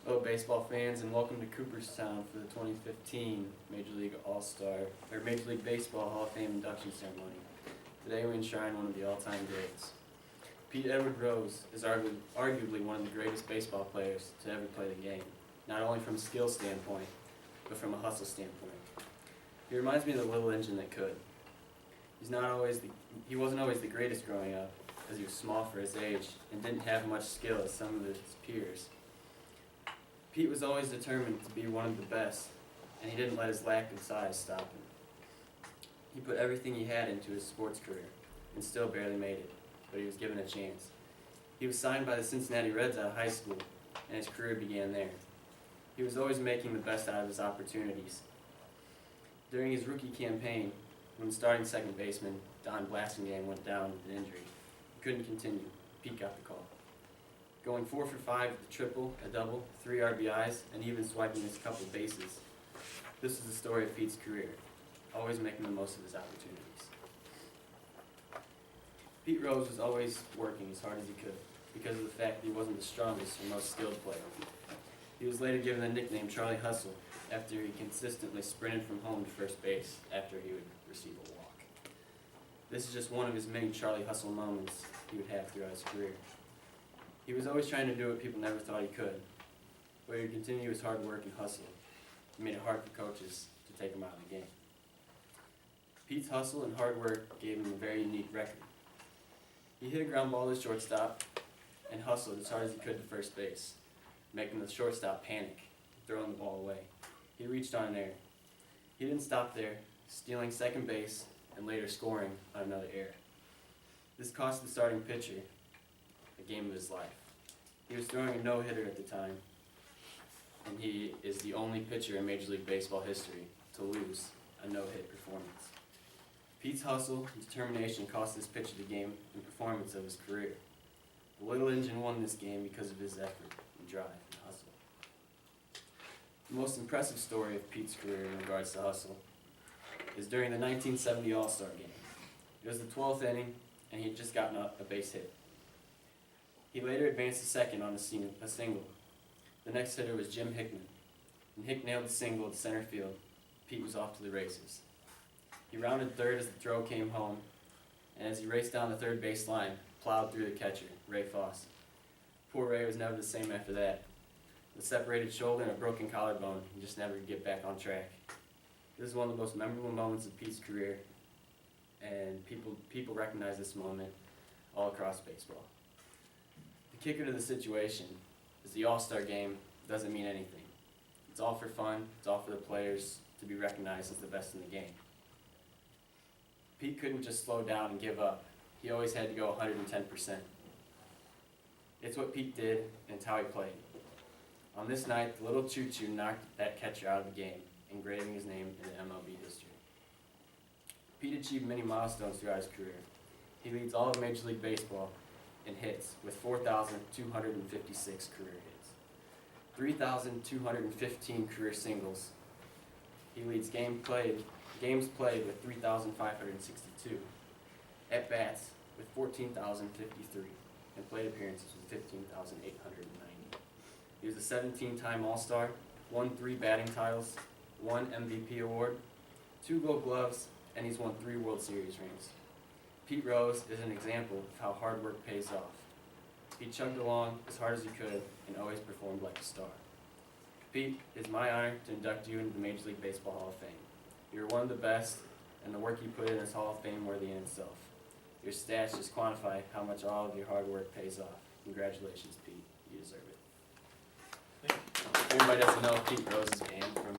Hello baseball fans and welcome to Cooperstown for the 2015 Major League Major League Baseball Hall of Fame induction ceremony. Today we enshrine one of the all-time greats. Pete Edward Rose is arguably one of the greatest baseball players to ever play the game, not only from a skill standpoint, but from a hustle standpoint. He reminds me of the little engine that could. He wasn't always the greatest growing up, as he was small for his age and didn't have much skill as some of his peers. Pete was always determined to be one of the best, and he didn't let his lack of size stop him. He put everything he had into his sports career, and still barely made it, but he was given a chance. He was signed by the Cincinnati Reds out of high school, and his career began there. He was always making the best out of his opportunities. During his rookie campaign, when starting second baseman Don Blasingame went down with an injury, he couldn't continue. Pete got the call. Going 4 for 5 with a triple, a double, 3 RBIs, and even swiping his couple bases. This is the story of Pete's career, always making the most of his opportunities. Pete Rose was always working as hard as he could, because of the fact that he wasn't the strongest or most skilled player. He was later given the nickname Charlie Hustle after he consistently sprinted from home to first base after he would receive a walk. This is just one of his many Charlie Hustle moments he would have throughout his career. He was always trying to do what people never thought he could, but he would continue his hard work and hustle. He made it hard for coaches to take him out of the game. Pete's hustle and hard work gave him a very unique record. He hit a ground ball to shortstop and hustled as hard as he could to first base, making the shortstop panic, throwing the ball away. He reached on an error. He didn't stop there, stealing second base and later scoring on another error. This cost the starting pitcher the game of his life. He was throwing a no-hitter at the time, and he is the only pitcher in Major League Baseball history to lose a no-hit performance. Pete's hustle and determination cost this pitcher the game and performance of his career. The little engine won this game because of his effort and drive and hustle. The most impressive story of Pete's career in regards to hustle is during the 1970 All-Star game. It was the 12th inning, and he had just gotten a base hit. He later advanced to second on a single. The next hitter was Jim Hickman. When Hick nailed the single to center field, Pete was off to the races. He rounded third as the throw came home, and as he raced down the third base line, plowed through the catcher, Ray Foss. Poor Ray was never the same after that. With a separated shoulder and a broken collarbone, he just never could get back on track. This is one of the most memorable moments of Pete's career, and people recognize this moment all across baseball. The kicker to the situation is the All-Star game doesn't mean anything. It's all for fun, it's all for the players to be recognized as the best in the game. Pete couldn't just slow down and give up. He always had to go 110%. It's what Pete did, and it's how he played. On this night, the little choo-choo knocked that catcher out of the game, engraving his name in MLB history. Pete achieved many milestones throughout his career. He leads all of Major League Baseball in hits with 4,256 career hits, 3,215 career singles. He leads games played with 3,562, at-bats with 14,053, and plate appearances with 15,890. He was a 17-time All-Star, won 3 batting titles, 1 MVP award, 2 Gold Gloves, and he's won 3 World Series rings. Pete Rose is an example of how hard work pays off. He chugged along as hard as he could and always performed like a star. Pete, it's my honor to induct you into the Major League Baseball Hall of Fame. You're one of the best, and the work you put in is Hall of Fame worthy in itself. Your stats just quantify how much all of your hard work pays off. Congratulations, Pete. You deserve it. Thank you. Everybody doesn't know Pete Rose's game from